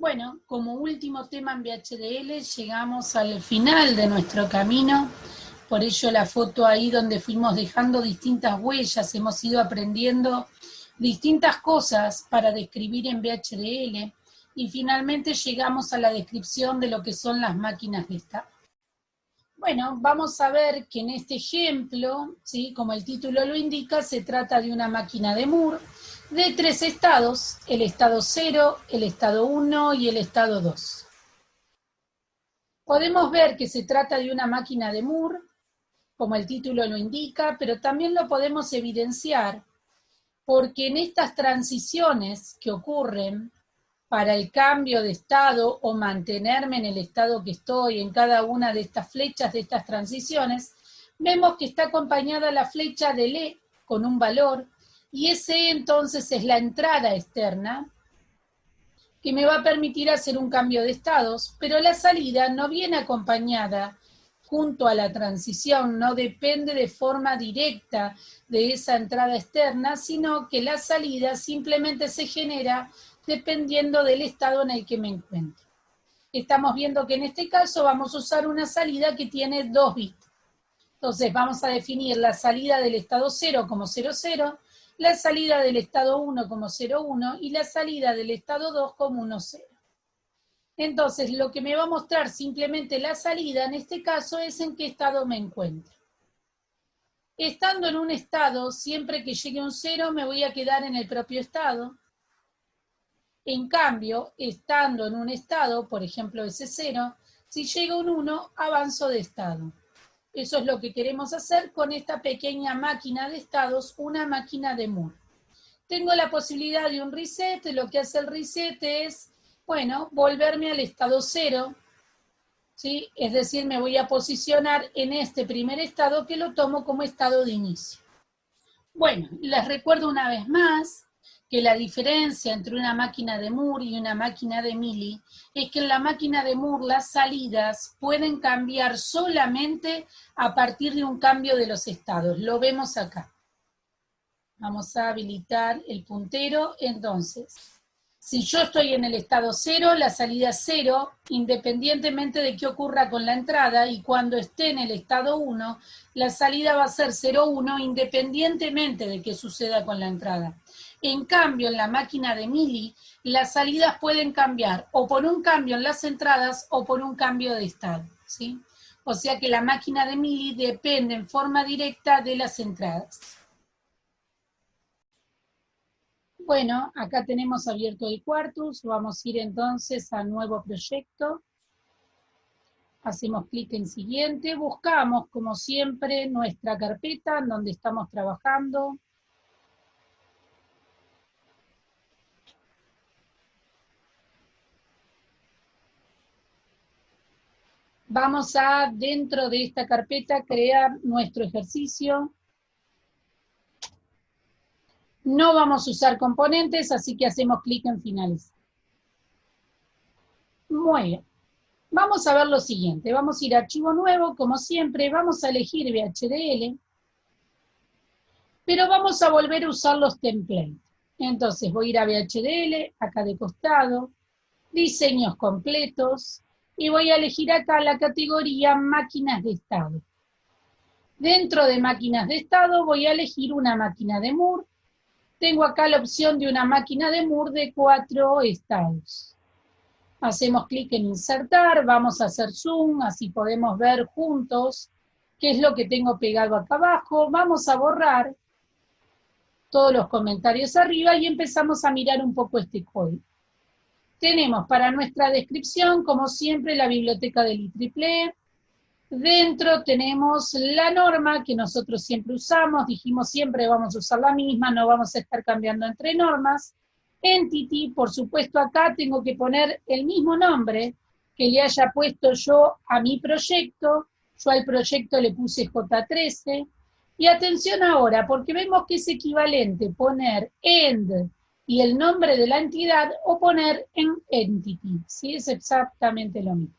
Bueno, como último tema en VHDL llegamos al final de nuestro camino, por ello la foto ahí donde fuimos dejando distintas huellas, hemos ido aprendiendo distintas cosas para describir en VHDL y finalmente llegamos a la descripción de lo que son las máquinas de estado. Bueno, vamos a ver que en este ejemplo, ¿sí?, como el título lo indica, se trata de una máquina de Moore de 3 estados, el estado 0, el estado 1 y el estado 2. Podemos ver que se trata de una máquina de Moore, como el título lo indica, pero también lo podemos evidenciar porque en estas transiciones que ocurren para el cambio de estado o mantenerme en el estado que estoy en cada una de estas flechas, de estas transiciones, vemos que está acompañada la flecha del E con un valor, y ese E entonces es la entrada externa que me va a permitir hacer un cambio de estados, pero la salida no viene acompañada junto a la transición, no depende de forma directa de esa entrada externa, sino que la salida simplemente se genera dependiendo del estado en el que me encuentro. Estamos viendo que en este caso vamos a usar una salida que tiene 2 bits. Entonces vamos a definir la salida del estado 0 como 00, la salida del estado 1 como 01 y la salida del estado 2 como 10. Entonces lo que me va a mostrar simplemente la salida en este caso es en qué estado me encuentro. Estando en un estado, siempre que llegue un 0 me voy a quedar en el propio estado. En cambio, estando en un estado, por ejemplo ese 0, si llega un 1, avanzo de estado. Eso es lo que queremos hacer con esta pequeña máquina de estados, una máquina de Moore. Tengo la posibilidad de un reset, lo que hace el reset es, bueno, volverme al estado 0, ¿sí? Es decir, me voy a posicionar en este primer estado que lo tomo como estado de inicio. Bueno, les recuerdo una vez más que la diferencia entre una máquina de Moore y una máquina de Mealy es que en la máquina de Moore las salidas pueden cambiar solamente a partir de un cambio de los estados. Lo vemos acá. Vamos a habilitar el puntero. Entonces, si yo estoy en el estado 0, la salida es 0, independientemente de qué ocurra con la entrada, y cuando esté en el estado 1, la salida va a ser 0,1, independientemente de qué suceda con la entrada. En cambio, en la máquina de Mealy, las salidas pueden cambiar o por un cambio en las entradas o por un cambio de estado, ¿sí? O sea que la máquina de Mealy depende en forma directa de las entradas. Bueno, acá tenemos abierto el Quartus, vamos a ir entonces a nuevo proyecto. Hacemos clic en siguiente, buscamos como siempre nuestra carpeta en donde estamos trabajando. Vamos a, dentro de esta carpeta, crear nuestro ejercicio. No vamos a usar componentes, así que hacemos clic en finalizar. Muy bien. Vamos a ver lo siguiente. Vamos a ir a archivo nuevo, como siempre, vamos a elegir VHDL, pero vamos a volver a usar los templates. Entonces voy a ir a VHDL, acá de costado, diseños completos, y voy a elegir acá la categoría máquinas de estado. Dentro de máquinas de estado voy a elegir una máquina de Moore. Tengo acá la opción de una máquina de Moore de 4 estados. Hacemos clic en insertar, vamos a hacer zoom, así podemos ver juntos qué es lo que tengo pegado acá abajo. Vamos a borrar todos los comentarios arriba y empezamos a mirar un poco este código. Tenemos para nuestra descripción, como siempre, la biblioteca del IEEE. Dentro tenemos la norma que nosotros siempre usamos, dijimos siempre vamos a usar la misma, no vamos a estar cambiando entre normas. Entity, por supuesto acá tengo que poner el mismo nombre que le haya puesto yo a mi proyecto. Yo al proyecto le puse J13. Y atención ahora, porque vemos que es equivalente poner end y el nombre de la entidad o poner en entity, ¿sí? Es exactamente lo mismo.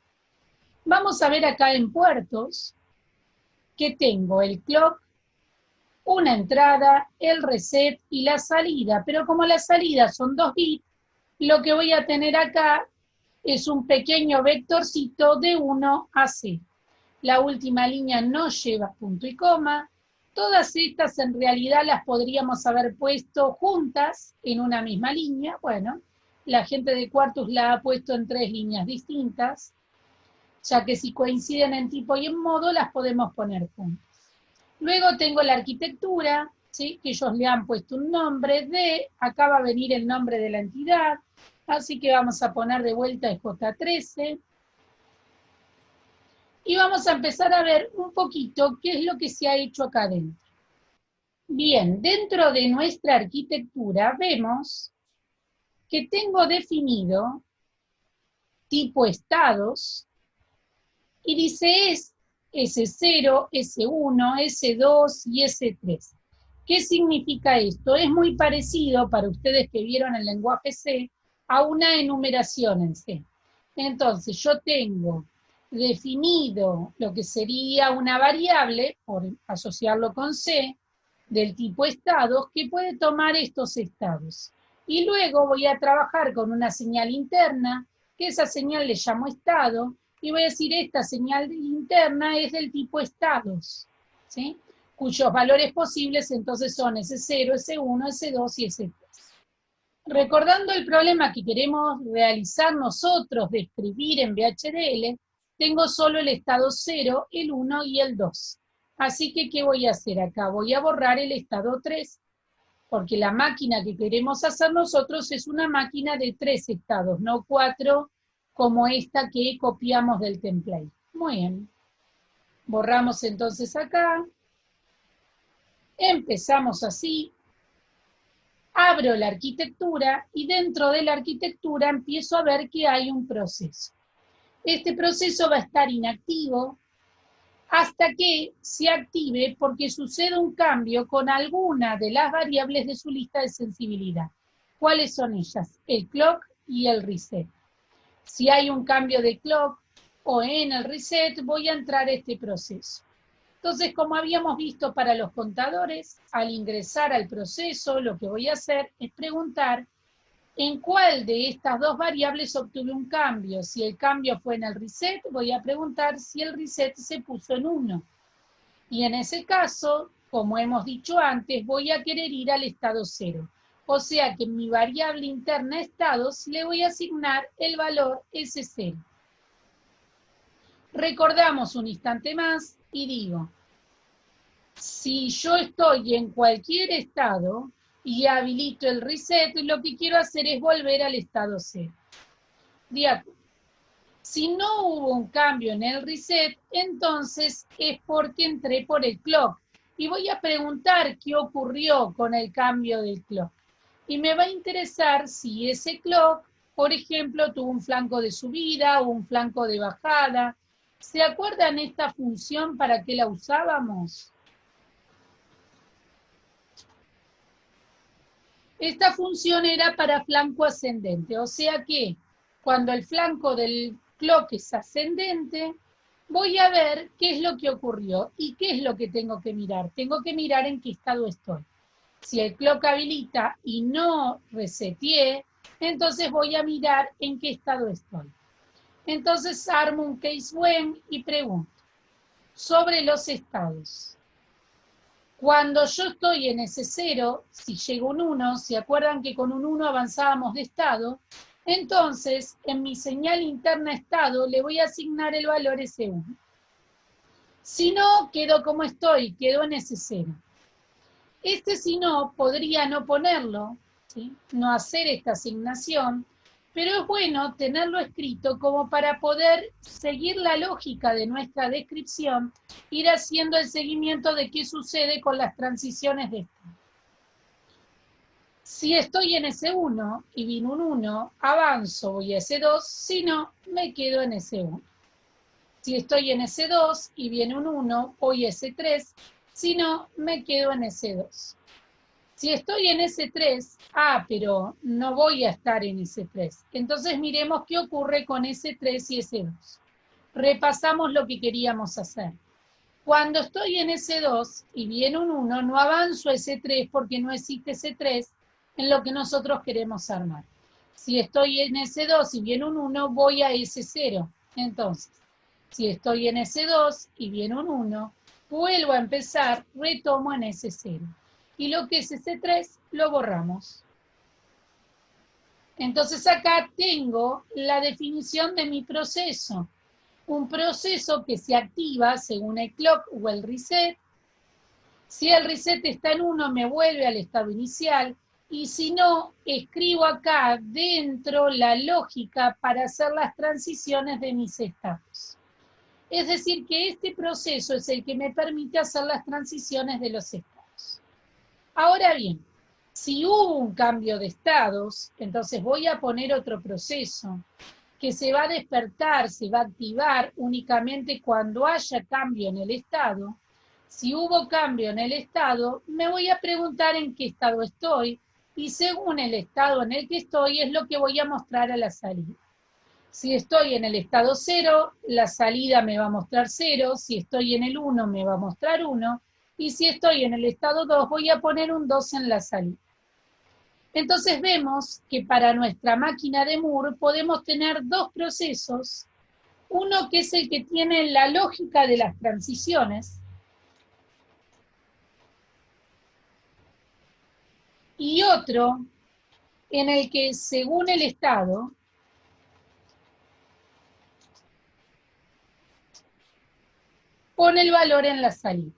Vamos a ver acá en puertos que tengo el clock, una entrada, el reset y la salida, pero como la salida son 2 bits, lo que voy a tener acá es un pequeño vectorcito de 1 a C. La última línea no lleva punto y coma. Todas estas en realidad las podríamos haber puesto juntas en una misma línea. Bueno, la gente de Quartus la ha puesto en 3 líneas distintas, ya que si coinciden en tipo y en modo, las podemos poner juntas. Luego tengo la arquitectura, ¿sí? Que ellos le han puesto un nombre de, acá va a venir el nombre de la entidad, así que vamos a poner de vuelta J13. Y vamos a empezar a ver un poquito qué es lo que se ha hecho acá adentro. Bien, dentro de nuestra arquitectura vemos que tengo definido tipo estados y dice es S0, S1, S2 y S3. ¿Qué significa esto? Es muy parecido para ustedes que vieron el lenguaje C a una enumeración en C. Entonces yo tengo definido lo que sería una variable, por asociarlo con C, del tipo estados, que puede tomar estos estados. Y luego voy a trabajar con una señal interna, que esa señal le llamo estado, y voy a decir esta señal interna es del tipo estados, ¿sí? Cuyos valores posibles entonces son S0, S1, S2 y S3. Recordando el problema que queremos realizar nosotros de escribir en VHDL, tengo solo el estado 0, el 1 y el 2. Así que, ¿qué voy a hacer acá? Voy a borrar el estado 3, porque la máquina que queremos hacer nosotros es una máquina de 3 estados, no 4, como esta que copiamos del template. Muy bien. Borramos entonces acá. Empezamos así. Abro la arquitectura y dentro de la arquitectura empiezo a ver que hay un proceso. Este proceso va a estar inactivo hasta que se active porque sucede un cambio con alguna de las variables de su lista de sensibilidad. ¿Cuáles son ellas? El clock y el reset. Si hay un cambio de clock o en el reset, voy a entrar a este proceso. Entonces, como habíamos visto para los contadores, al ingresar al proceso, lo que voy a hacer es preguntar en cuál de estas dos variables obtuve un cambio. Si el cambio fue en el reset, voy a preguntar si el reset se puso en 1. Y en ese caso, como hemos dicho antes, voy a querer ir al estado 0. O sea que en mi variable interna estados le voy a asignar el valor S0. Recordamos un instante más y digo, si yo estoy en cualquier estado y habilito el reset, lo que quiero hacer es volver al estado 0. De acuerdo. Si no hubo un cambio en el reset, entonces es porque entré por el clock. Y voy a preguntar qué ocurrió con el cambio del clock. Y me va a interesar si ese clock, por ejemplo, tuvo un flanco de subida o un flanco de bajada. ¿Se acuerdan esta función para qué la usábamos? Esta función era para flanco ascendente, o sea que cuando el flanco del clock es ascendente, voy a ver qué es lo que ocurrió y qué es lo que tengo que mirar. Tengo que mirar en qué estado estoy. Si el clock habilita y no reseteé, entonces voy a mirar en qué estado estoy. Entonces armo un case when y pregunto sobre los estados. Cuando yo estoy en S0, si llega un 1, ¿se acuerdan que con un 1 avanzábamos de estado? Entonces, en mi señal interna estado le voy a asignar el valor S1. Si no, quedo como estoy, quedo en S0. Este si no, podría no ponerlo, ¿sí? No hacer esta asignación, pero es bueno tenerlo escrito como para poder seguir la lógica de nuestra descripción, ir haciendo el seguimiento de qué sucede con las transiciones de estado. Si estoy en S1 y vino un 1, avanzo, voy a S2, si no, me quedo en S1. Si estoy en S2 y viene un 1, voy a S3, si no, me quedo en S2. Si estoy en S3, pero no voy a estar en S3. Entonces miremos qué ocurre con S3 y S2. Repasamos lo que queríamos hacer. Cuando estoy en S2 y viene un 1, no avanzo a S3 porque no existe S3 en lo que nosotros queremos armar. Si estoy en S2 y viene un 1, voy a S0. Entonces, si estoy en S2 y viene un 1, vuelvo a empezar, retomo en S0. Y lo que es S3 lo borramos. Entonces acá tengo la definición de mi proceso. Un proceso que se activa según el clock o el reset. Si el reset está en 1, me vuelve al estado inicial. Y si no, escribo acá dentro la lógica para hacer las transiciones de mis estados. Es decir, que este proceso es el que me permite hacer las transiciones de los estados. Ahora bien, si hubo un cambio de estados, entonces voy a poner otro proceso que se va a despertar, se va a activar únicamente cuando haya cambio en el estado. Si hubo cambio en el estado, me voy a preguntar en qué estado estoy, y según el estado en el que estoy es lo que voy a mostrar a la salida. Si estoy en el estado 0, la salida me va a mostrar 0, si estoy en el 1 me va a mostrar 1, y si estoy en el estado 2 voy a poner un 2 en la salida. Entonces vemos que para nuestra máquina de Moore podemos tener dos procesos, uno que es el que tiene la lógica de las transiciones, y otro en el que según el estado pone el valor en la salida.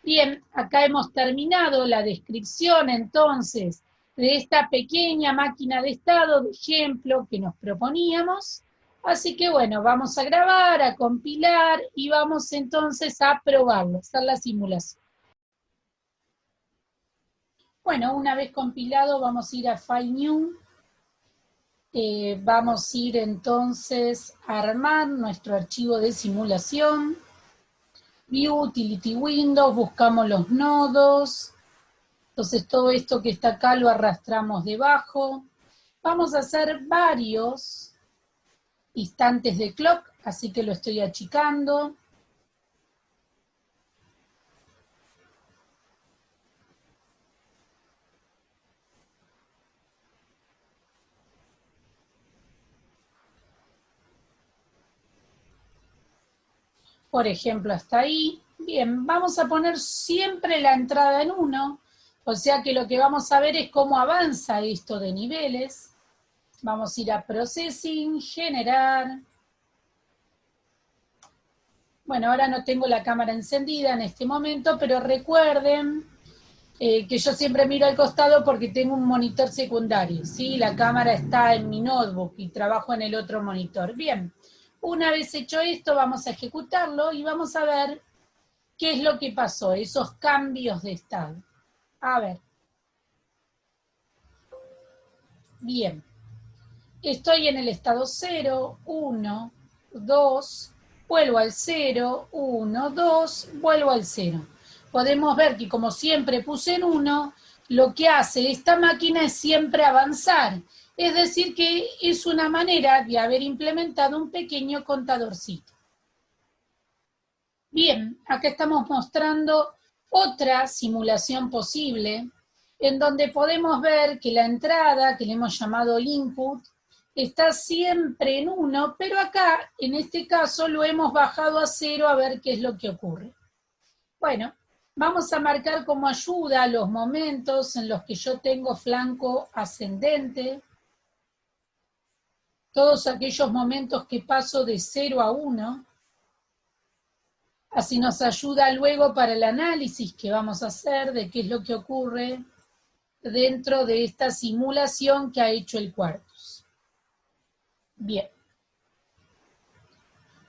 Bien, acá hemos terminado la descripción entonces de esta pequeña máquina de estado de ejemplo que nos proponíamos. Así que bueno, vamos a grabar, a compilar y vamos entonces a probarlo, a hacer la simulación. Bueno, una vez compilado vamos a ir a File New. Vamos a ir entonces a armar nuestro archivo de simulación. View, Utility Windows, buscamos los nodos. Entonces todo esto que está acá lo arrastramos debajo. Vamos a hacer varios instantes de clock, así que lo estoy achicando. Por ejemplo, hasta ahí. Bien, vamos a poner siempre la entrada en 1, o sea que lo que vamos a ver es cómo avanza esto de niveles. Vamos a ir a Processing, Generar. Bueno, ahora no tengo la cámara encendida en este momento, pero recuerden que yo siempre miro al costado porque tengo un monitor secundario, ¿sí? La cámara está en mi notebook y trabajo en el otro monitor. Bien, una vez hecho esto, vamos a ejecutarlo y vamos a ver qué es lo que pasó, esos cambios de estado. A ver. Bien. Estoy en el estado 0, 1, 2, vuelvo al 0, 1, 2, vuelvo al 0. Podemos ver que como siempre puse en 1, lo que hace esta máquina es siempre avanzar. Es decir que es una manera de haber implementado un pequeño contadorcito. Bien, acá estamos mostrando otra simulación posible, en donde podemos ver que la entrada, que le hemos llamado input, está siempre en 1, pero acá, en este caso, lo hemos bajado a 0 a ver qué es lo que ocurre. Bueno, vamos a marcar como ayuda los momentos en los que yo tengo flanco ascendente, todos aquellos momentos que paso de 0 a 1, así nos ayuda luego para el análisis que vamos a hacer de qué es lo que ocurre dentro de esta simulación que ha hecho el Quartus. Bien.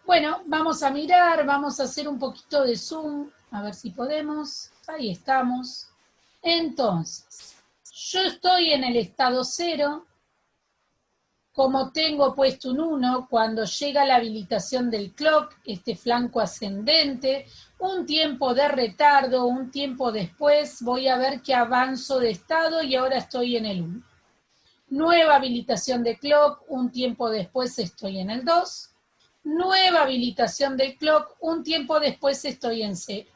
Bueno, vamos a mirar, vamos a hacer un poquito de zoom, a ver si podemos. Ahí estamos. Entonces, yo estoy en el estado 0. Como tengo puesto un 1, cuando llega la habilitación del clock, este flanco ascendente, un tiempo de retardo, un tiempo después, voy a ver que avanzo de estado y ahora estoy en el 1. Nueva habilitación de clock, un tiempo después estoy en el 2. Nueva habilitación del clock, un tiempo después estoy en 0.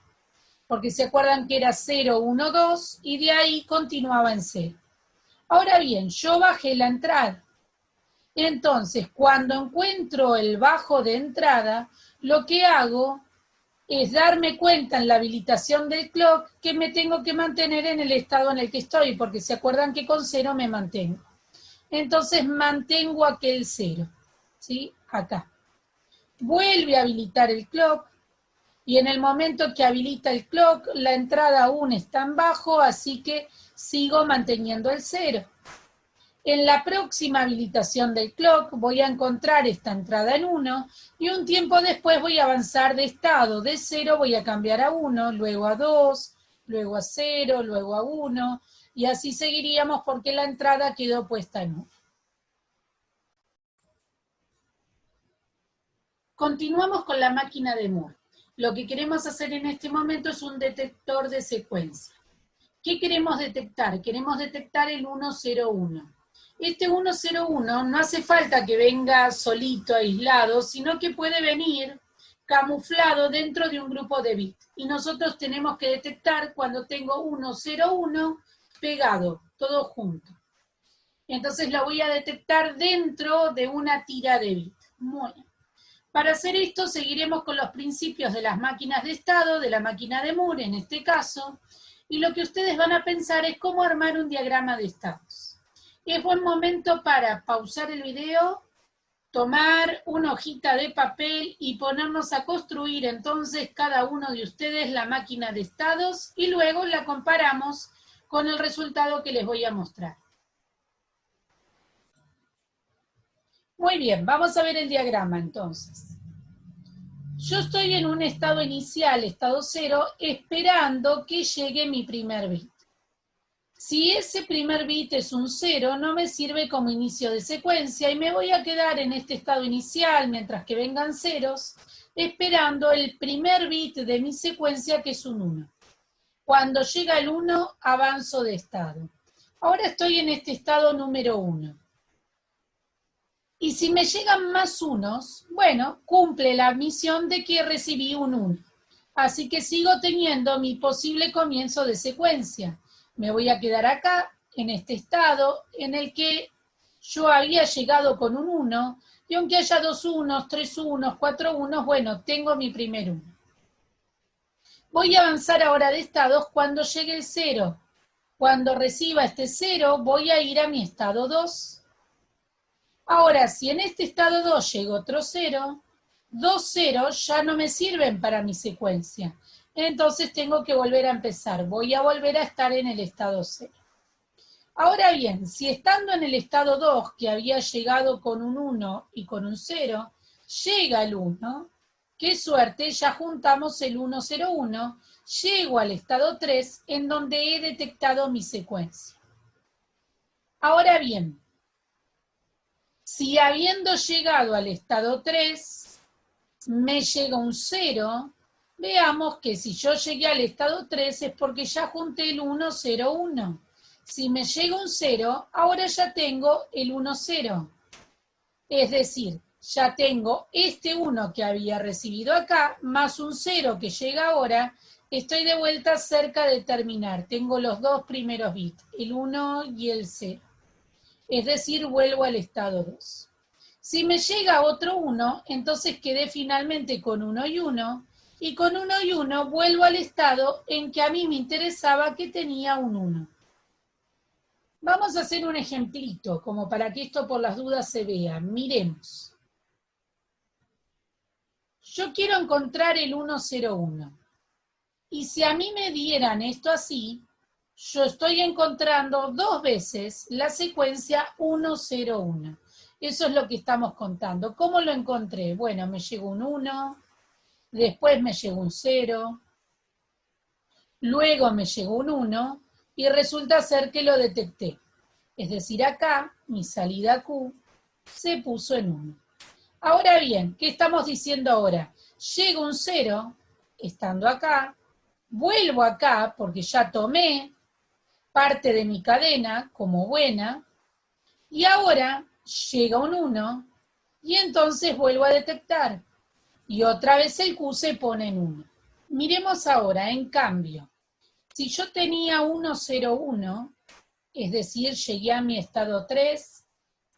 Porque se acuerdan que era 0, 1, 2 y de ahí continuaba en 0. Ahora bien, yo bajé la entrada. Entonces, cuando encuentro el bajo de entrada, lo que hago es darme cuenta en la habilitación del clock que me tengo que mantener en el estado en el que estoy, porque se acuerdan que con 0 me mantengo. Entonces mantengo aquel 0, ¿sí? Acá. Vuelve a habilitar el clock y en el momento que habilita el clock, la entrada aún está en bajo, así que sigo manteniendo el 0. En la próxima habilitación del clock voy a encontrar esta entrada en 1 y un tiempo después voy a avanzar de estado. De 0 voy a cambiar a 1, luego a 2, luego a 0, luego a 1 y así seguiríamos porque la entrada quedó puesta en 1. Continuamos con la máquina de Moore. Lo que queremos hacer en este momento es un detector de secuencia. ¿Qué queremos detectar? Queremos detectar el 101. Este 101 no hace falta que venga solito, aislado, sino que puede venir camuflado dentro de un grupo de bits. Y nosotros tenemos que detectar cuando tengo 101 pegado, todo junto. Entonces lo voy a detectar dentro de una tira de bits. Bueno. Para hacer esto seguiremos con los principios de las máquinas de estado, de la máquina de Moore en este caso, y lo que ustedes van a pensar es cómo armar un diagrama de estados. Es buen momento para pausar el video, tomar una hojita de papel y ponernos a construir entonces cada uno de ustedes la máquina de estados y luego la comparamos con el resultado que les voy a mostrar. Muy bien, vamos a ver el diagrama entonces. Yo estoy en un estado inicial, estado 0, esperando que llegue mi primer bit. Si ese primer bit es un 0, no me sirve como inicio de secuencia y me voy a quedar en este estado inicial mientras que vengan ceros, esperando el primer bit de mi secuencia que es un 1. Cuando llega el 1, avanzo de estado. Ahora estoy en este estado número 1. Y si me llegan más unos, bueno, cumple la misión de que recibí un 1. Así que sigo teniendo mi posible comienzo de secuencia. Me voy a quedar acá, en este estado, en el que yo había llegado con un 1, y aunque haya 2 unos, 3 unos, 4 unos, bueno, tengo mi primer 1. Voy a avanzar ahora de estados cuando llegue el 0. Cuando reciba este 0, voy a ir a mi estado 2. Ahora, si en este estado 2 llega otro 0, 2 ceros ya no me sirven para mi secuencia. Entonces tengo que volver a empezar. Voy a volver a estar en el estado 0. Ahora bien, si estando en el estado 2, que había llegado con un 1 y con un 0, llega el 1, qué suerte, ya juntamos el 101, llego al estado 3, en donde he detectado mi secuencia. Ahora bien, si habiendo llegado al estado 3, me llega un 0, veamos que si yo llegué al estado 3 es porque ya junté el 101. Si me llega un 0, ahora ya tengo el 10. Es decir, ya tengo este 1 que había recibido acá, más un 0 que llega ahora, estoy de vuelta cerca de terminar. Tengo los dos primeros bits, el 1 y el 0. Es decir, vuelvo al estado 2. Si me llega otro 1, entonces quedé finalmente con 1 y 1, y con 1 y 1 vuelvo al estado en que a mí me interesaba que tenía un 1. Vamos a hacer un ejemplito, como para que esto por las dudas se vea. Miremos. Yo quiero encontrar el 101. Y si a mí me dieran esto así, yo estoy encontrando 2 veces la secuencia 101. Eso es lo que estamos contando. ¿Cómo lo encontré? Bueno, me llegó un 1, después me llegó un 0, luego me llegó un 1 y resulta ser que lo detecté. Es decir, acá mi salida Q se puso en 1. Ahora bien, ¿qué estamos diciendo ahora? Llega un 0, estando acá, vuelvo acá porque ya tomé parte de mi cadena como buena, y ahora llega un 1, y entonces vuelvo a detectar, y otra vez el Q se pone en 1. Miremos ahora, en cambio, si yo tenía 101, es decir, llegué a mi estado 3,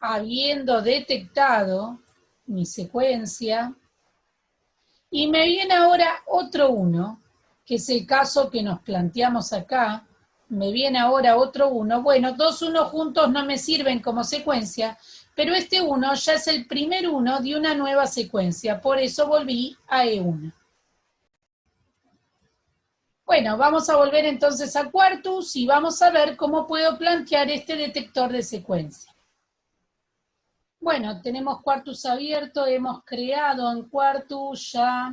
habiendo detectado mi secuencia, y me viene ahora otro 1, que es el caso que nos planteamos acá. Me viene ahora otro 1. Bueno, 2 1 juntos no me sirven como secuencia, pero este 1 ya es el primer 1 de una nueva secuencia, por eso volví a E1. Bueno, vamos a volver entonces a Quartus y vamos a ver cómo puedo plantear este detector de secuencia. Bueno, tenemos Quartus abierto, hemos creado en Quartus ya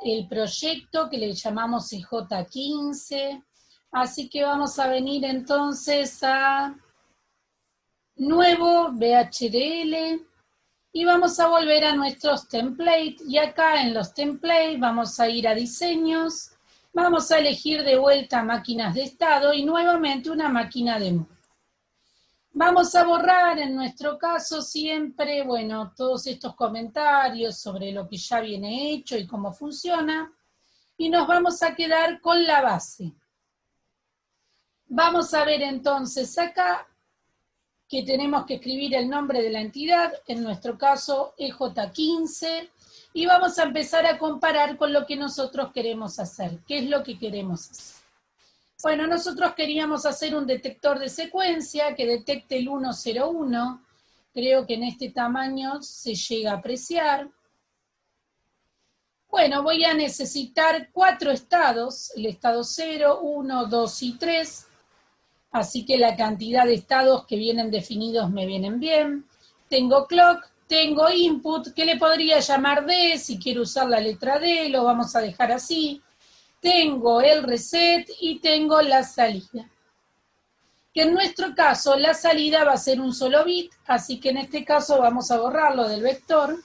el proyecto que le llamamos EJ15, así que vamos a venir entonces a nuevo VHDL y vamos a volver a nuestros templates, y acá en los templates vamos a ir a diseños, vamos a elegir de vuelta máquinas de estado y nuevamente una máquina de Moore. Vamos a borrar en nuestro caso siempre, bueno, todos estos comentarios sobre lo que ya viene hecho y cómo funciona, y nos vamos a quedar con la base. Vamos a ver entonces acá que tenemos que escribir el nombre de la entidad, en nuestro caso EJ15, y vamos a empezar a comparar con lo que nosotros queremos hacer. ¿Qué es lo que queremos hacer? Bueno, nosotros queríamos hacer un detector de secuencia que detecte el 101, creo que en este tamaño se llega a apreciar. Bueno, voy a necesitar 4 estados, el estado 0, 1, 2 y 3, así que la cantidad de estados que vienen definidos me vienen bien. Tengo clock, tengo input, que le podría llamar D, si quiero usar la letra D, lo vamos a dejar así. Tengo el reset y tengo la salida. Que en nuestro caso la salida va a ser un solo bit, así que en este caso vamos a borrarlo del vector.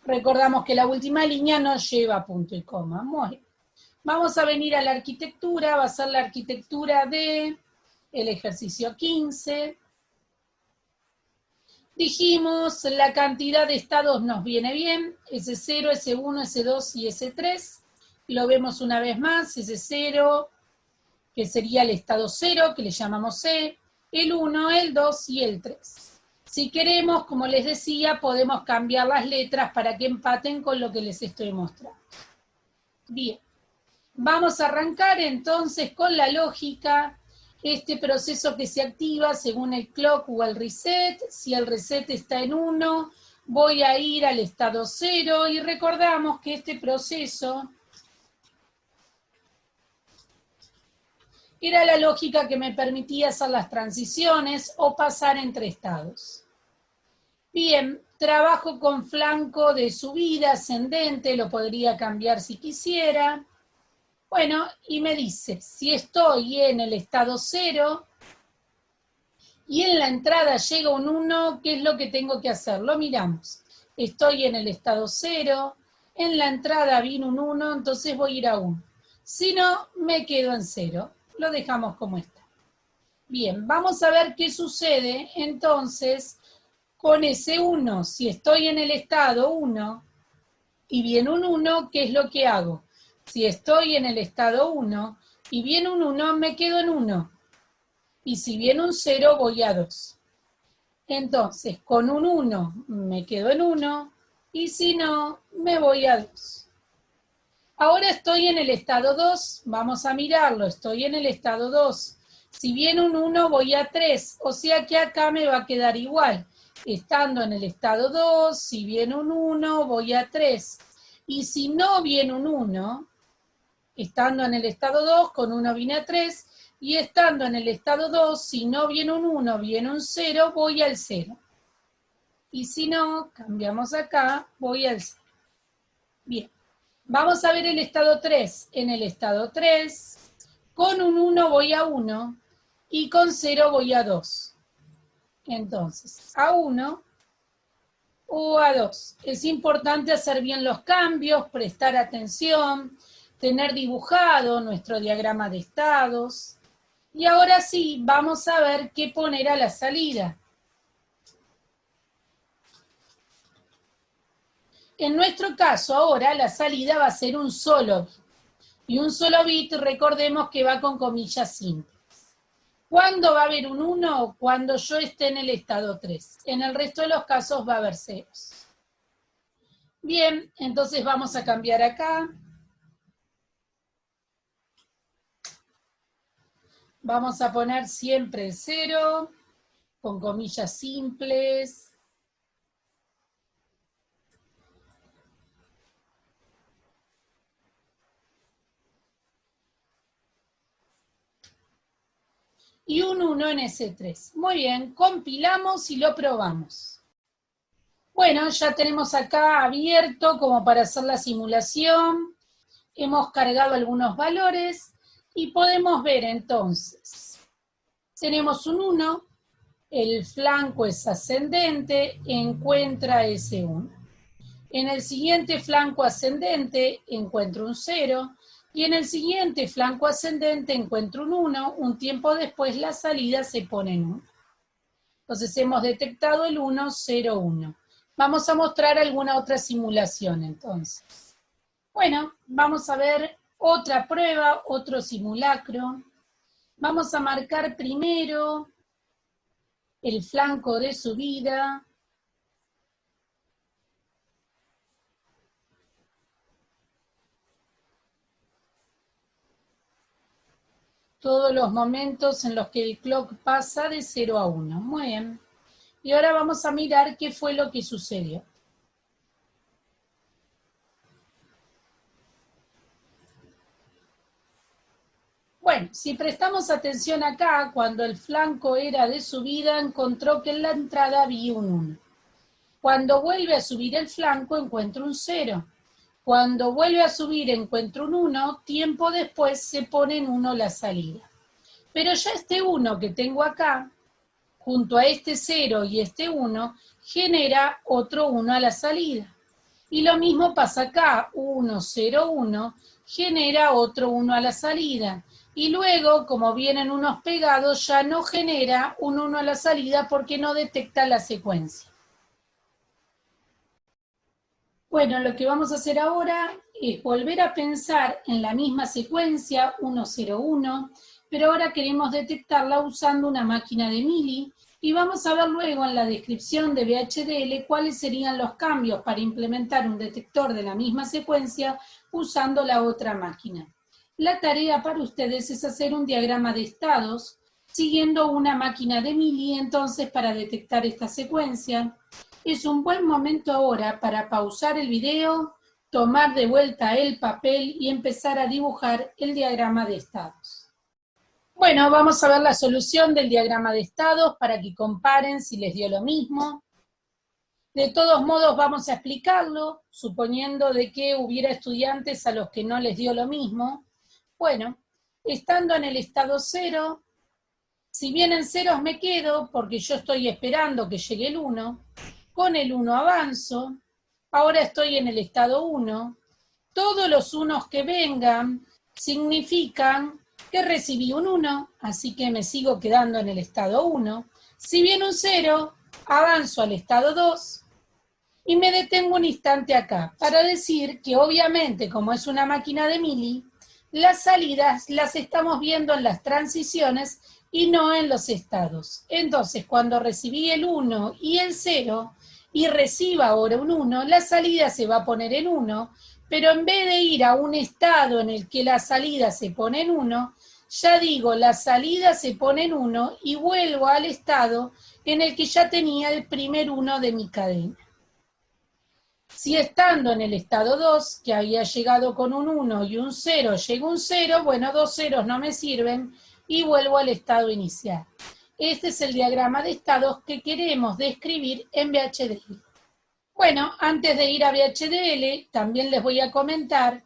Recordamos que la última línea no lleva punto y coma. Muy bien. Vamos a venir a la arquitectura, va a ser la arquitectura de el ejercicio 15. Dijimos, la cantidad de estados nos viene bien, S0, S1, S2 y S3. Lo vemos una vez más, S0, que sería el estado 0, que le llamamos C, el 1, el 2 y el 3. Si queremos, como les decía, podemos cambiar las letras para que empaten con lo que les estoy mostrando. Bien, vamos a arrancar entonces con la lógica. Este proceso que se activa según el clock o el reset. Si el reset está en 1, voy a ir al estado 0 y recordamos que este proceso era la lógica que me permitía hacer las transiciones o pasar entre estados. Bien, trabajo con flanco de subida ascendente, lo podría cambiar si quisiera. Bueno, y me dice, si estoy en el estado 0 y en la entrada llega un 1, ¿qué es lo que tengo que hacer? Lo miramos. Estoy en el estado 0, en la entrada vino un 1, entonces voy a ir a 1. Si no, me quedo en 0. Lo dejamos como está. Bien, vamos a ver qué sucede entonces con ese 1. Si estoy en el estado 1 y viene un 1, ¿qué es lo que hago? Si estoy en el estado 1 y viene un 1, me quedo en 1. Y si viene un 0, voy a 2. Entonces, con un 1 me quedo en 1 y si no, me voy a 2. Ahora estoy en el estado 2, vamos a mirarlo, estoy en el estado 2. Si viene un 1, voy a 3, o sea que acá me va a quedar igual. Estando en el estado 2, si viene un 1, voy a 3. Y si no viene un 1, estando en el estado 2, con 1 vine a 3, y estando en el estado 2, si no viene un 1, viene un 0, voy al 0. Y si no, cambiamos acá, voy al 0. Bien. Vamos a ver el estado 3. En el estado 3, con un 1 voy a 1 y con 0 voy a 2. Entonces, a 1 o a 2. Es importante hacer bien los cambios, prestar atención, tener dibujado nuestro diagrama de estados. Y ahora sí, vamos a ver qué poner a la salida. En nuestro caso, ahora la salida va a ser un solo bit. Y un solo bit, recordemos que va con comillas simples. ¿Cuándo va a haber un 1? Cuando yo esté en el estado 3. En el resto de los casos va a haber ceros. Bien, entonces vamos a cambiar acá. Vamos a poner siempre el 0, con comillas simples. Y un 1 en ese 3. Muy bien, compilamos y lo probamos. Bueno, ya tenemos acá abierto como para hacer la simulación. Hemos cargado algunos valores y podemos ver entonces. Tenemos un 1, el flanco es ascendente, encuentra ese 1. En el siguiente flanco ascendente encuentro un 0, y en el siguiente flanco ascendente encuentro un 1, un tiempo después la salida se pone en 1. Entonces hemos detectado el 1, 0, 1. Vamos a mostrar alguna otra simulación entonces. Bueno, vamos a ver otra prueba, otro simulacro. Vamos a marcar primero el flanco de subida. Todos los momentos en los que el clock pasa de 0 a 1. Muy bien. Y ahora vamos a mirar qué fue lo que sucedió. Bueno, si prestamos atención acá, cuando el flanco era de subida, encontró que en la entrada había un 1. Cuando vuelve a subir el flanco, encuentra un 0. Cuando vuelve a subir, encuentra un 1. Tiempo después se pone en 1 la salida. Pero ya este 1 que tengo acá, junto a este 0 y este 1, genera otro 1 a la salida. Y lo mismo pasa acá, 1, 0, 1, genera otro 1 a la salida. Y luego, como vienen unos pegados, ya no genera un 1 a la salida porque no detecta la secuencia. Bueno, lo que vamos a hacer ahora es volver a pensar en la misma secuencia, 1, 0, 1, pero ahora queremos detectarla usando una máquina de Mealy, y vamos a ver luego en la descripción de VHDL cuáles serían los cambios para implementar un detector de la misma secuencia usando la otra máquina. La tarea para ustedes es hacer un diagrama de estados siguiendo una máquina de Mealy entonces para detectar esta secuencia. Es un buen momento ahora para pausar el video, tomar de vuelta el papel y empezar a dibujar el diagrama de estados. Bueno, vamos a ver la solución del diagrama de estados para que comparen si les dio lo mismo. De todos modos vamos a explicarlo, suponiendo de que hubiera estudiantes a los que no les dio lo mismo. Bueno, estando en el estado 0, si bien en ceros me quedo, porque yo estoy esperando que llegue el 1, con el 1 avanzo, ahora estoy en el estado 1, todos los unos que vengan significan que recibí un 1, así que me sigo quedando en el estado 1. Si viene un 0, avanzo al estado 2 y me detengo un instante acá para decir que obviamente, como es una máquina de Mealy, las salidas las estamos viendo en las transiciones y no en los estados. Entonces, cuando recibí el 1 y el 0 y reciba ahora un 1, la salida se va a poner en 1, pero en vez de ir a un estado en el que la salida se pone en 1, ya digo, la salida se pone en 1 y vuelvo al estado en el que ya tenía el primer 1 de mi cadena. Si estando en el estado 2, que había llegado con un 1 y un 0, llegó un 0, bueno, dos ceros no me sirven y vuelvo al estado inicial. Este es el diagrama de estados que queremos describir en VHDL. Bueno, antes de ir a VHDL, también les voy a comentar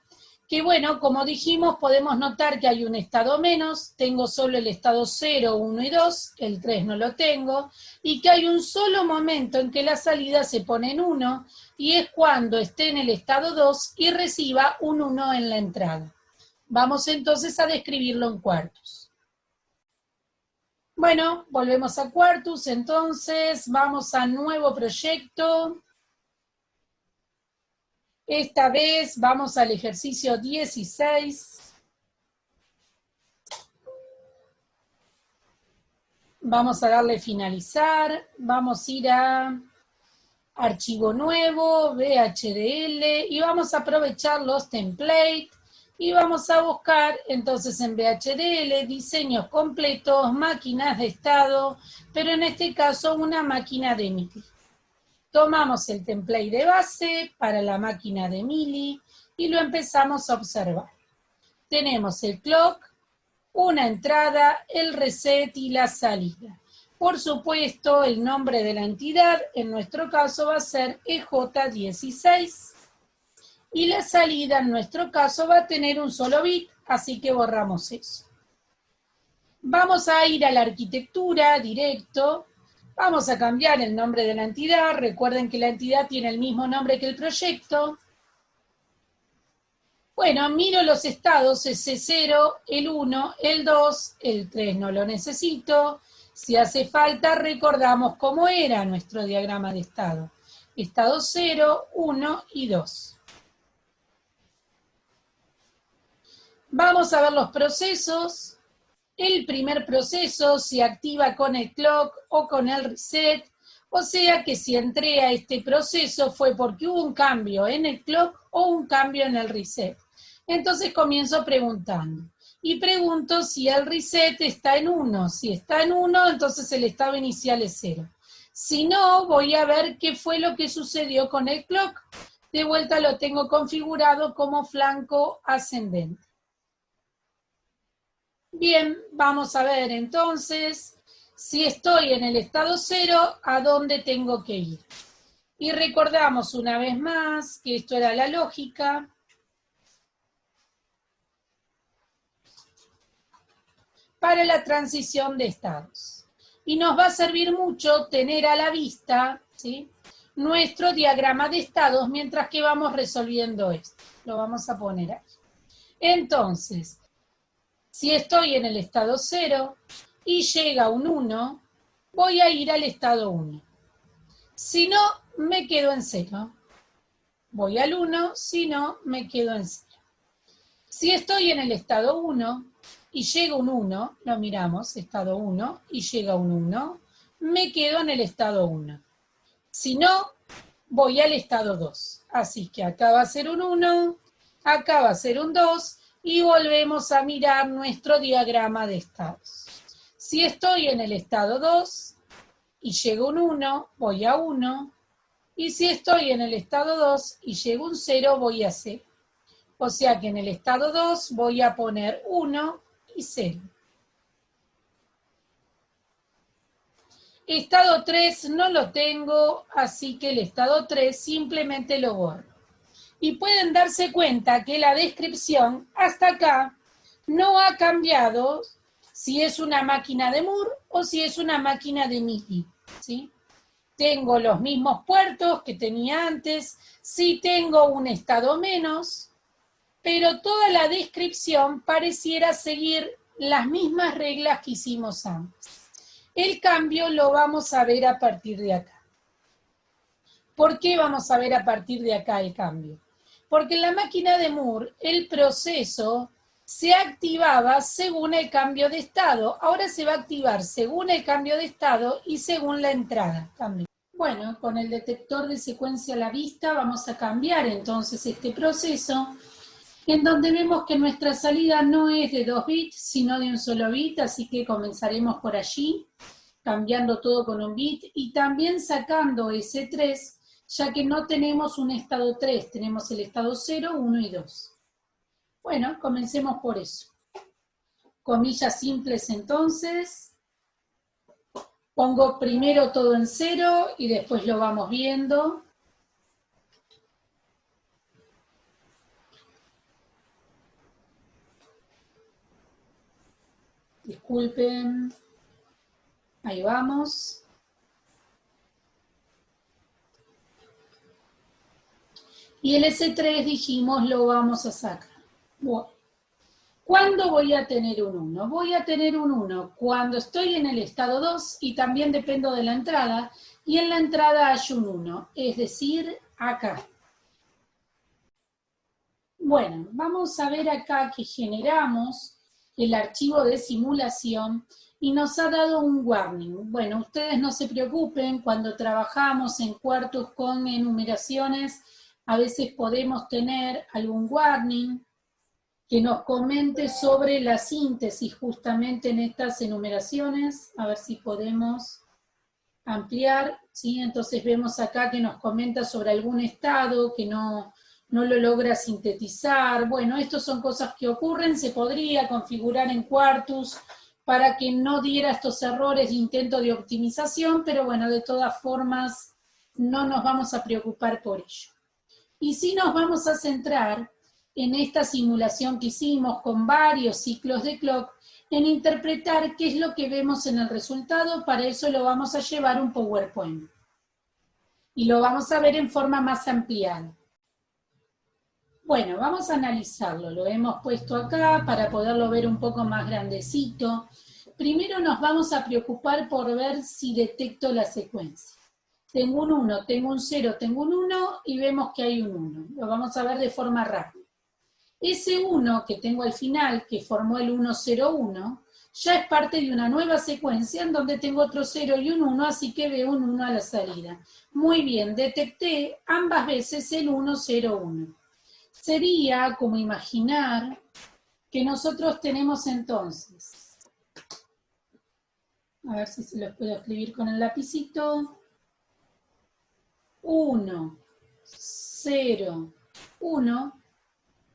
que, bueno, como dijimos, podemos notar que hay un estado menos, tengo solo el estado 0, 1 y 2, el 3 no lo tengo, y que hay un solo momento en que la salida se pone en 1, y es cuando esté en el estado 2 y reciba un 1 en la entrada. Vamos entonces a describirlo en cuartos. Bueno, volvemos a Quartus, entonces vamos a nuevo proyecto. Esta vez vamos al ejercicio 16. Vamos a darle finalizar, vamos a ir a archivo nuevo, VHDL, y vamos a aprovechar los templates, y vamos a buscar entonces en VHDL diseños completos, máquinas de estado, pero en este caso una máquina de mili. Tomamos el template de base para la máquina de mili y lo empezamos a observar. Tenemos el clock, una entrada, el reset y la salida. Por supuesto, el nombre de la entidad, en nuestro caso, va a ser EJ16. Y la salida, en nuestro caso, va a tener un solo bit, así que borramos eso. Vamos a ir a la arquitectura directo. Vamos a cambiar el nombre de la entidad. Recuerden que la entidad tiene el mismo nombre que el proyecto. Bueno, miro los estados, ese 0, el 1, el 2, el 3 no lo necesito. Si hace falta, recordamos cómo era nuestro diagrama de estado. Estado 0, 1 y 2. Vamos a ver los procesos. El primer proceso se activa con el clock o con el reset. O sea que si entré a este proceso fue porque hubo un cambio en el clock o un cambio en el reset. Entonces comienzo preguntando. Y pregunto si el reset está en 1. Si está en 1, entonces el estado inicial es 0. Si no, voy a ver qué fue lo que sucedió con el clock. De vuelta lo tengo configurado como flanco ascendente. Bien, vamos a ver entonces, si estoy en el estado 0, ¿a dónde tengo que ir? Y recordamos una vez más que esto era la lógica. Para la transición de estados. Y nos va a servir mucho tener a la vista, ¿sí?, nuestro diagrama de estados mientras que vamos resolviendo esto. Lo vamos a poner aquí. Entonces, si estoy en el estado 0 y llega un 1, voy a ir al estado 1. Si no, me quedo en 0. Voy al 1, si no, me quedo en 0. Si estoy en el estado 1 y llega un 1, lo miramos, estado 1, y llega un 1, me quedo en el estado 1. Si no, voy al estado 2. Así que acá va a ser un 1, acá va a ser un 2, y volvemos a mirar nuestro diagrama de estados. Si estoy en el estado 2 y llega un 1, voy a 1, y si estoy en el estado 2 y llega un 0, voy a 0. O sea que en el estado 2 voy a poner 1 y 0. Estado 3 no lo tengo, así que el estado 3 simplemente lo borro. Y pueden darse cuenta que la descripción hasta acá no ha cambiado si es una máquina de Moore o si es una máquina de MIDI, ¿sí? Tengo los mismos puertos que tenía antes, sí tengo un estado menos, pero toda la descripción pareciera seguir las mismas reglas que hicimos antes. El cambio lo vamos a ver a partir de acá. ¿Por qué vamos a ver a partir de acá el cambio? Porque en la máquina de Moore el proceso se activaba según el cambio de estado. Ahora se va a activar según el cambio de estado y según la entrada también. Bueno, con el detector de secuencia a la vista vamos a cambiar entonces este proceso, en donde vemos que nuestra salida no es de 2 bits, sino de un solo bit, así que comenzaremos por allí, cambiando todo con un bit, y también sacando ese 3, ya que no tenemos un estado 3, tenemos el estado 0, 1 y 2. Bueno, comencemos por eso. Comillas simples entonces. Pongo primero todo en 0 y después lo vamos viendo. Disculpen. Ahí vamos. Y el S3 dijimos lo vamos a sacar. Bueno. ¿Cuándo voy a tener un 1? Voy a tener un 1 cuando estoy en el estado 2 y también dependo de la entrada. Y en la entrada hay un 1, es decir, acá. Bueno, vamos a ver acá que generamos el archivo de simulación y nos ha dado un warning. Bueno, ustedes no se preocupen, cuando trabajamos en cuartos con enumeraciones, a veces podemos tener algún warning que nos comente sobre la síntesis justamente en estas enumeraciones. A ver si podemos ampliar, ¿sí? Entonces vemos acá que nos comenta sobre algún estado que no lo logra sintetizar. Bueno, estas son cosas que ocurren, se podría configurar en Quartus para que no diera estos errores de intento de optimización, pero bueno, de todas formas no nos vamos a preocupar por ello. Y sí nos vamos a centrar en esta simulación que hicimos con varios ciclos de clock, en interpretar qué es lo que vemos en el resultado. Para eso lo vamos a llevar un PowerPoint. Y lo vamos a ver en forma más ampliada. Bueno, vamos a analizarlo. Lo hemos puesto acá para poderlo ver un poco más grandecito. Primero nos vamos a preocupar por ver si detecto la secuencia. Tengo un 1, tengo un 0, tengo un 1 y vemos que hay un 1. Lo vamos a ver de forma rápida. Ese 1 que tengo al final, que formó el 101, ya es parte de una nueva secuencia en donde tengo otro 0 y un 1, así que veo un 1 a la salida. Muy bien, detecté ambas veces el 101. Sería como imaginar que nosotros tenemos entonces, a ver si se los puedo escribir con el lapicito, 1, 0, 1,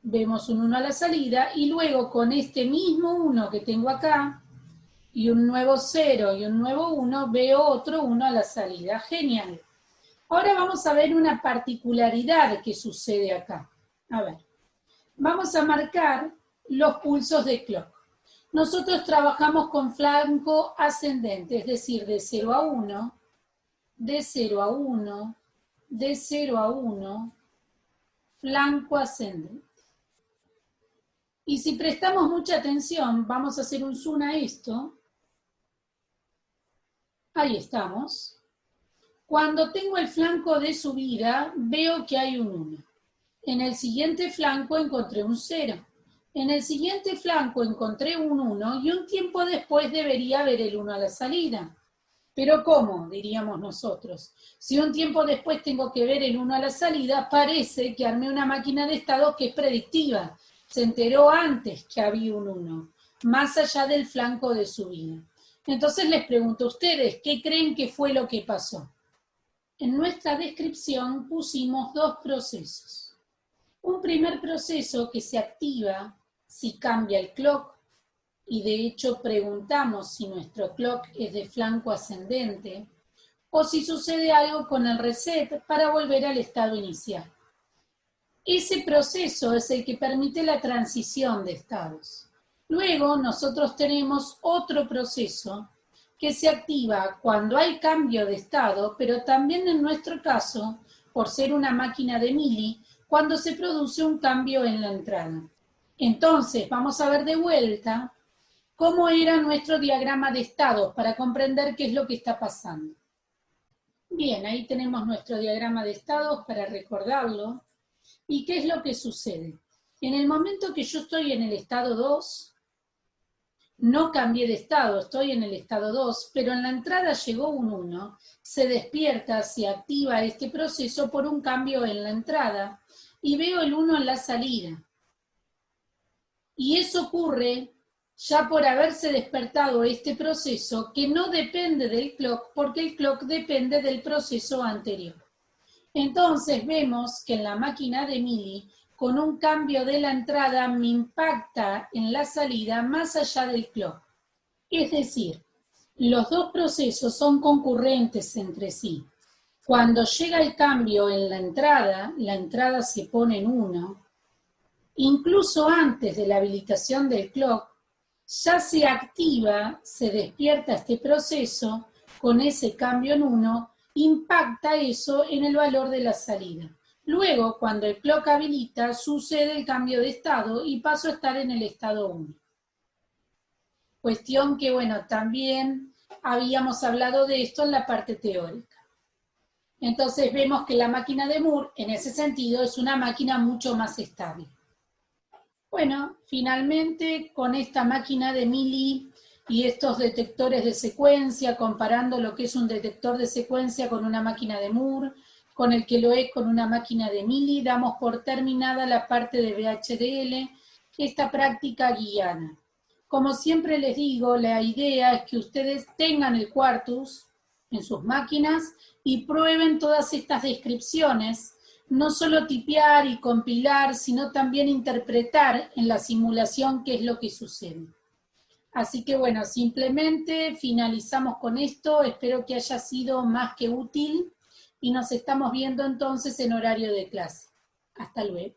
vemos un 1 a la salida, y luego con este mismo 1 que tengo acá, y un nuevo 0 y un nuevo 1, veo otro 1 a la salida. Genial. Ahora vamos a ver una particularidad que sucede acá. A ver, vamos a marcar los pulsos de clock. Nosotros trabajamos con flanco ascendente, es decir, de 0 a 1, de 0 a 1, de 0 a 1, flanco ascendente. Y si prestamos mucha atención, vamos a hacer un zoom a esto. Ahí estamos. Cuando tengo el flanco de subida, veo que hay un 1. En el siguiente flanco encontré un 0. En el siguiente flanco encontré un 1 y un tiempo después debería haber el 1 a la salida. Pero ¿cómo? Diríamos nosotros. Si un tiempo después tengo que ver el 1 a la salida, parece que armé una máquina de estados que es predictiva. Se enteró antes que había un 1, más allá del flanco de subida. Entonces les pregunto a ustedes, ¿qué creen que fue lo que pasó? En nuestra descripción pusimos dos procesos. Un primer proceso que se activa si cambia el clock, y de hecho preguntamos si nuestro clock es de flanco ascendente, o si sucede algo con el reset para volver al estado inicial. Ese proceso es el que permite la transición de estados. Luego nosotros tenemos otro proceso que se activa cuando hay cambio de estado, pero también en nuestro caso, por ser una máquina de mili, cuando se produce un cambio en la entrada. Entonces, vamos a ver de vuelta cómo era nuestro diagrama de estados para comprender qué es lo que está pasando. Bien, ahí tenemos nuestro diagrama de estados para recordarlo. ¿Y qué es lo que sucede? En el momento que yo estoy en el estado 2, no cambié de estado, estoy en el estado 2, pero en la entrada llegó un 1, se despierta, se activa este proceso por un cambio en la entrada y veo el 1 en la salida. Y eso ocurre ya por haberse despertado este proceso que no depende del clock, porque el clock depende del proceso anterior. Entonces vemos que en la máquina de mili, con un cambio de la entrada me impacta en la salida más allá del clock. Es decir, los dos procesos son concurrentes entre sí. Cuando llega el cambio en la entrada se pone en 1, incluso antes de la habilitación del clock, ya se activa, se despierta este proceso con ese cambio en 1, impacta eso en el valor de la salida. Luego, cuando el clock habilita, sucede el cambio de estado y paso a estar en el estado 1. Cuestión que, bueno, también habíamos hablado de esto en la parte teórica. Entonces vemos que la máquina de Moore, en ese sentido, es una máquina mucho más estable. Bueno, finalmente, con esta máquina de mili y estos detectores de secuencia, comparando lo que es un detector de secuencia con una máquina de Moore, con el que lo es con una máquina de Mili, damos por terminada la parte de VHDL, esta práctica guiana. Como siempre les digo, la idea es que ustedes tengan el Quartus en sus máquinas y prueben todas estas descripciones, no solo tipear y compilar, sino también interpretar en la simulación qué es lo que sucede. Así que bueno, simplemente finalizamos con esto, espero que haya sido más que útil y nos estamos viendo entonces en horario de clase. Hasta luego.